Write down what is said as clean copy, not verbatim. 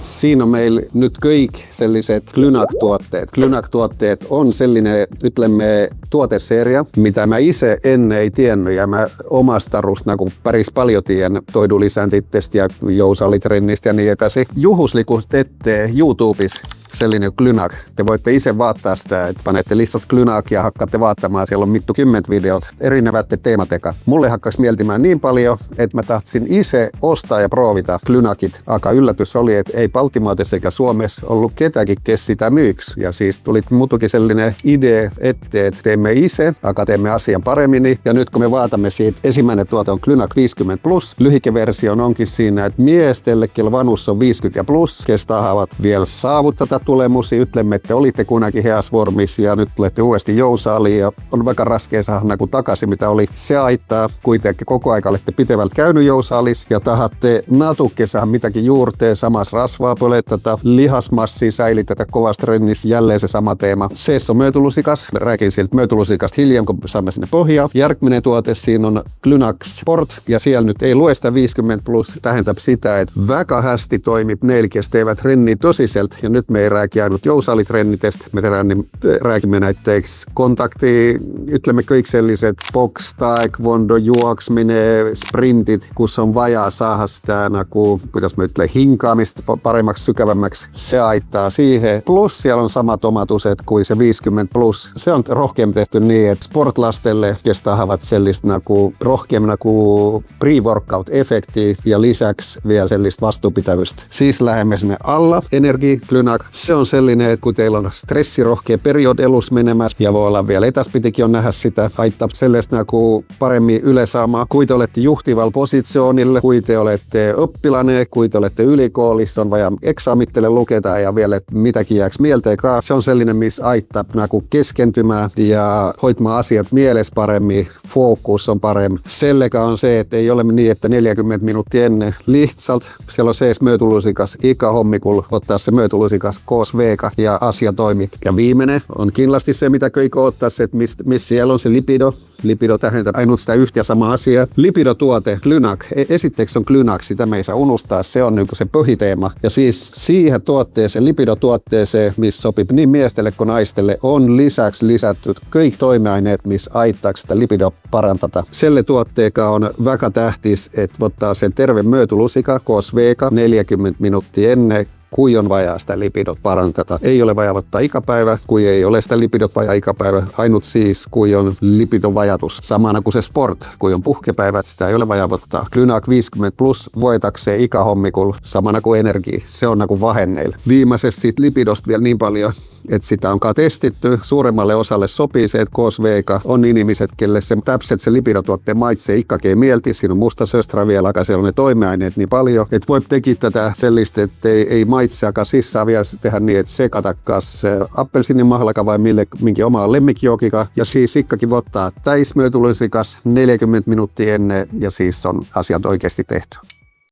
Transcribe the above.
Siinä on meillä nyt kaikki selliset Glynac-tuotteet. Glynac-tuotteet on sellainen, ytlemme tuoteseria, mitä mä itse ennen ei tiennyt ja mä omasta rusta kun päris paljon tien toidulisääntittesti ja jousalitrennistä ja niin etäsi. Juhuslikus teette YouTubessa sellainen Glynac. Te voitte itse vaattaa sitä, että panette listat Glynac ja hakkaatte vaattamaan. Siellä on mittu 10 videot, erinevät teemateka. Mulle hakkas mieltimään niin paljon, että mä tahtsin itse ostaa ja proovita Glynacit. Aika yllätys oli, että ei Baltimaatessa eikä Suomessa ollut ketäkin, kes sitä myyks. Ja siis tuli mutukin sellainen idea, että teemme itse, aka teemme asian paremmin. Ja nyt kun me vaatamme siitä, ensimmäinen tuote on Glynac 50+. Lyhikeversio onkin siinä, että miestelle, kello vanus on 50 ja plus, kes tahavat vielä saavuttaa tulemusi, ytlemme, että olitte kunnakin heasvormissa ja nyt tulette uudesti jousaaliin ja on vaikka raskea saada kuin takaisin, mitä oli. Se aittaa kuitenkin koko aika olette pitevältä käynyt jousaalissa ja tahatte natukkessa mitäkin juurteen samassa rasvaa pölettää, lihasmassia säilytetä kovasti trennissä, jälleen se sama teema. Seessä on myötulusikas, rääkin siltä myötulusikasta hiljan, kun saamme sinne pohjaan. Järkminen tuote, siinä on Glynac Sport ja siellä nyt ei lue sitä 50+, tähentää sitä, että väkähästi toimii neilikestä teevät trenniä tosiselta ja nyt me ei rääki ainut jousaalitrennitest, me rääkimme näitteeksi kontakti, ytlemme kaikki selliset box, taekwondo, juokseminen, sprintit, kun on vajaa saada sitä, kuidas me ytle hinkaamista paremmaksi, sykävämmäksi, se aittaa siihen. Plus siellä on samat omatuset kuin se 50+. Se on rohkeammin tehty niin, että sportlastelle kestävät sellaista rohkeammin kuin pre-workout-efektiä ja lisäksi vielä sellaista vastuupitävystä. Siis lähemme sinne alla, Energy Glynac. Se on sellainen, että kun teillä on stressirohkea period elus menemässä ja voi olla vielä etäspitikin on nähdä sitä, haittaa sellaista kuin paremmin ylesaamaan, kui te olette juhtivalla positioonille, kui te olette oppilane, kui te olette ylikoolissa, on vaja eksamittele luketa ja vielä mitäkin jääks mielteenkaan. Se on sellainen, missä aittaa keskentymään ja hoitamaan asiat mielessä paremmin, fokus on paremmin. Sellega on se, että ei ole niin, että 40 minuuttia ennen lihtsalt, siellä on sees myötulusikas ikähommikulla, ottaa se myötulusikas koosveeka ja asia toimii. Ja viimeinen on killasti se, mitä kaikki ottaa, että missä siellä on se lipido. Lipido tähdentää ainut sitä yhtä samaa asiaa. Lipidotuote, Glynac, esitteeksi on Glynac, sitä me ei saa unohtaa, se on niin se pohjiteema. Ja siis siihen tuotteeseen, lipidotuotteeseen, missä sopii niin miestelle kuin naistelle, on lisäksi lisätty kaikki toimeaineet, missä aittaa sitä lipido parantata. Selle tuotteeka on väkä tähtis, että ottaa sen terve myötylusika, koosveeka, 40 minuuttia ennen, kui on vajaa sitä lipidot parantata. Ei ole vajaa ottaa ikäpäivä, kui ei ole sitä lipidot vajaa ikäpäivä. Ainut siis, kui on lipidon vajatus. Samana kuin se sport, kui on puhkepäivät, sitä ei ole vajaa ottaa. Glynac 50+ voitakseen ikähommikulla, samana kuin Energy. Se on kuin vahenneilla. Viimeisesti siitä lipidosta vielä niin paljon, että sitä on testitty. Suuremmalle osalle sopii se, että koosveika on inimiset, kelle se täpset se lipidotuotteen maitsee ikkakeen mielti. Siinä on musta söstra vielä, aika siellä on ne toimeaineet niin paljon, että voi tekiä tätä sellaista, että ei maitseakaan sisään vielä tehdä niin, että sekatakas appelsiinimahlaka vai minkä omaa lemmikkijokika. Ja siis ikkakin ottaa täismyötulusikas 40 minuuttia ennen ja siis on asiat oikeasti tehty.